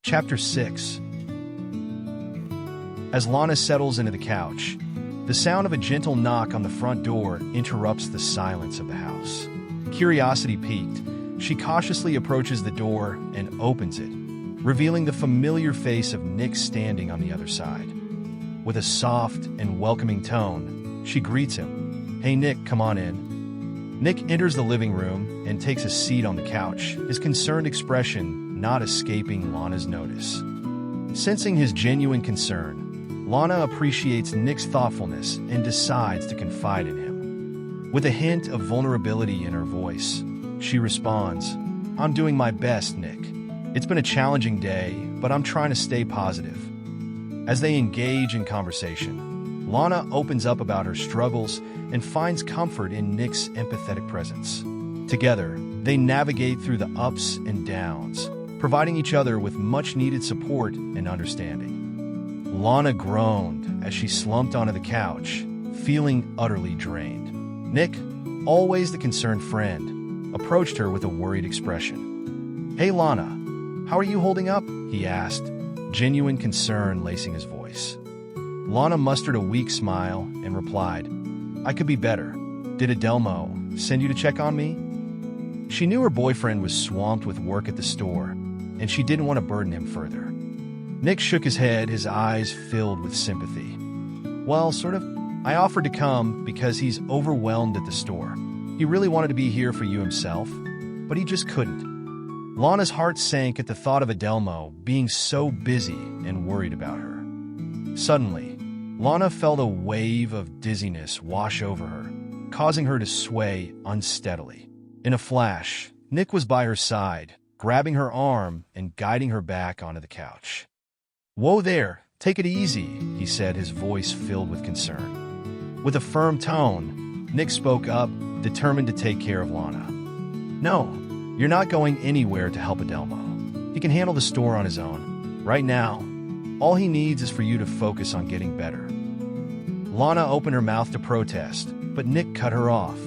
Chapter 6. As Lana settles into the couch, the sound of a gentle knock on the front door interrupts the silence of the house. Curiosity piqued, she cautiously approaches the door and opens it, revealing the familiar face of Nick standing on the other side. With a soft and welcoming tone, she greets him. "Hey Nick, come on in." Nick enters the living room and takes a seat on the couch, his concerned expression not escaping Lana's notice. Sensing his genuine concern, Lana appreciates Nick's thoughtfulness and decides to confide in him. With a hint of vulnerability in her voice, she responds, "I'm doing my best, Nick. It's been a challenging day, but I'm trying to stay positive." As they engage in conversation, Lana opens up about her struggles and finds comfort in Nick's empathetic presence. Together, they navigate through the ups and downs, providing each other with much-needed support and understanding. Lana groaned as she slumped onto the couch, feeling utterly drained. Nick, always the concerned friend, approached her with a worried expression. "Hey Lana, how are you holding up?" he asked, genuine concern lacing his voice. Lana mustered a weak smile and replied, "I could be better. Did Adelmo send you to check on me?" She knew her boyfriend was swamped with work at the store, and she didn't want to burden him further. Nick shook his head, his eyes filled with sympathy. "Well, sort of. I offered to come because he's overwhelmed at the store. He really wanted to be here for you himself, but he just couldn't." Lana's heart sank at the thought of Adelmo being so busy and worried about her. Suddenly, Lana felt a wave of dizziness wash over her, causing her to sway unsteadily. In a flash, Nick was by her side, grabbing her arm and guiding her back onto the couch. "Whoa there, take it easy," he said, his voice filled with concern. With a firm tone, Nick spoke up, determined to take care of Lana. "No, you're not going anywhere to help Adelmo. He can handle the store on his own. Right now, all he needs is for you to focus on getting better." Lana opened her mouth to protest, but Nick cut her off.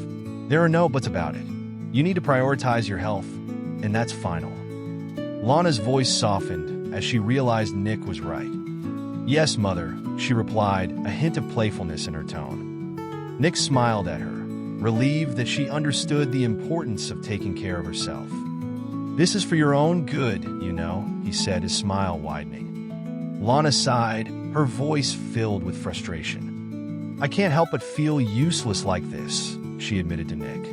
"There are no buts about it. You need to prioritize your health, and that's final." Lana's voice softened as she realized Nick was right. "Yes, mother," she replied, a hint of playfulness in her tone. Nick smiled at her, relieved that she understood the importance of taking care of herself. "This is for your own good, you know," he said, his smile widening. Lana sighed, her voice filled with frustration. "I can't help but feel useless like this," she admitted to Nick.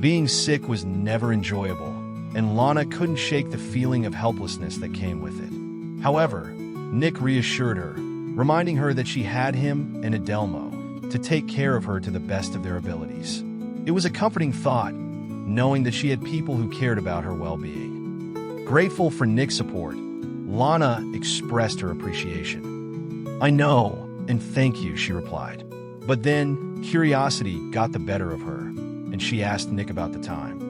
Being sick was never enjoyable, and Lana couldn't shake the feeling of helplessness that came with it. However, Nick reassured her, reminding her that she had him and Adelmo to take care of her to the best of their abilities. It was a comforting thought, knowing that she had people who cared about her well-being. Grateful for Nick's support, Lana expressed her appreciation. "I know, and thank you," she replied. But then, curiosity got the better of her, and she asked Nick about the time.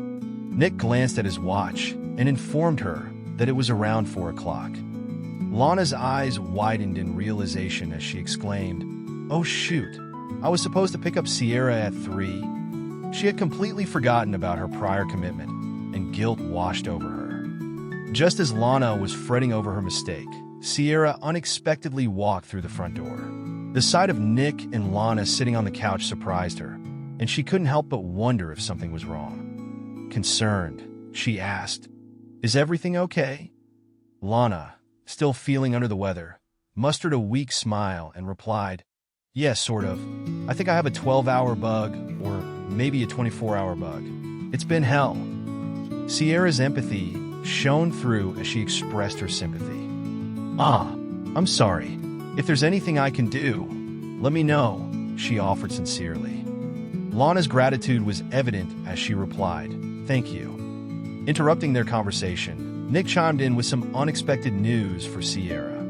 Nick glanced at his watch and informed her that it was around 4 o'clock. Lana's eyes widened in realization as she exclaimed, "Oh shoot, I was supposed to pick up Sierra at 3. She had completely forgotten about her prior commitment, and guilt washed over her. Just as Lana was fretting over her mistake, Sierra unexpectedly walked through the front door. The sight of Nick and Lana sitting on the couch surprised her, and she couldn't help but wonder if something was wrong. Concerned, she asked, "Is everything okay?" Lana, still feeling under the weather, mustered a weak smile and replied, "Yes, sort of. I think I have a 12-hour bug, or maybe a 24-hour bug. It's been hell." Sierra's empathy shone through as she expressed her sympathy. I'm sorry. If there's anything I can do, let me know," she offered sincerely. Lana's gratitude was evident as she replied, "Thank you." Interrupting their conversation, Nick chimed in with some unexpected news for Sierra.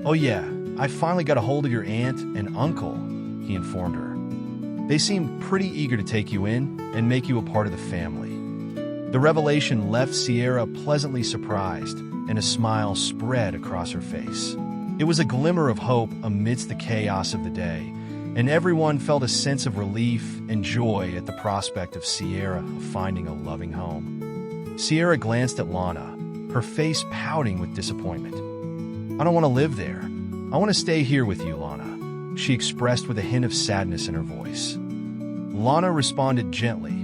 "Oh yeah, I finally got a hold of your aunt and uncle," he informed her. "They seem pretty eager to take you in and make you a part of the family." The revelation left Sierra pleasantly surprised, and a smile spread across her face. It was a glimmer of hope amidst the chaos of the day, and everyone felt a sense of relief and joy at the prospect of Sierra finding a loving home. Sierra glanced at Lana, her face pouting with disappointment. I don't want to live there. I want to stay here with you, Lana, she expressed with a hint of sadness in her voice. Lana responded gently,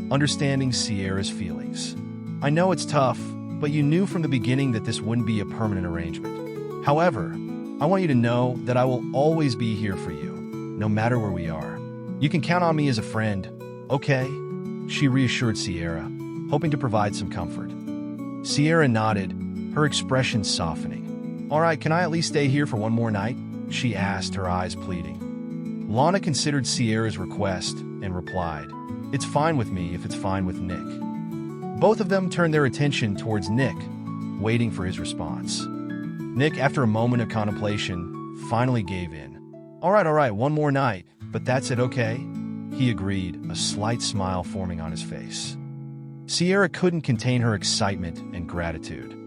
understanding Sierra's feelings. I know it's tough, but you knew from the beginning that this wouldn't be a permanent arrangement. However, I want you to know that I will always be here for you, no matter where we are. You can count on me as a friend, okay? She reassured Sierra, hoping to provide some comfort. Sierra nodded, her expression softening. All right, can I at least stay here for one more night? She asked, her eyes pleading. Lana considered Sierra's request and replied, It's fine with me if it's fine with Nick. Both of them turned their attention towards Nick, waiting for his response. Nick, after a moment of contemplation, finally gave in. All right, one more night, but that's it, okay? He agreed, a slight smile forming on his face. Sierra couldn't contain her excitement and gratitude.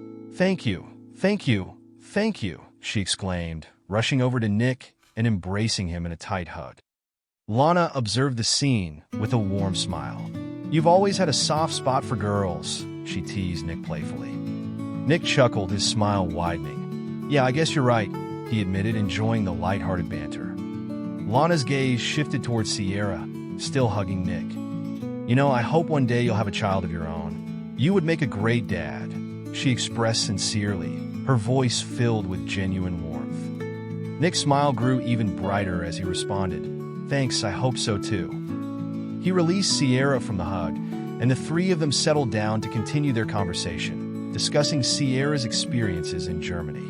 Thank you, she exclaimed, rushing over to Nick and embracing him in a tight hug. Lana observed the scene with a warm smile. You've always had a soft spot for girls, she teased Nick playfully. Nick chuckled, his smile widening. Yeah, I guess you're right, he admitted, enjoying the lighthearted banter. Lana's gaze shifted towards Sierra, still hugging Nick. You know, I hope one day you'll have a child of your own. You would make a great dad, she expressed sincerely, her voice filled with genuine warmth. Nick's smile grew even brighter as he responded, Thanks, I hope so too. He released Sierra from the hug, and the three of them settled down to continue their conversation, discussing Sierra's experiences in Germany.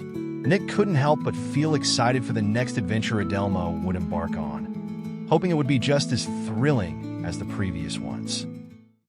Nick couldn't help but feel excited for the next adventure Adelmo would embark on, hoping it would be just as thrilling as the previous ones.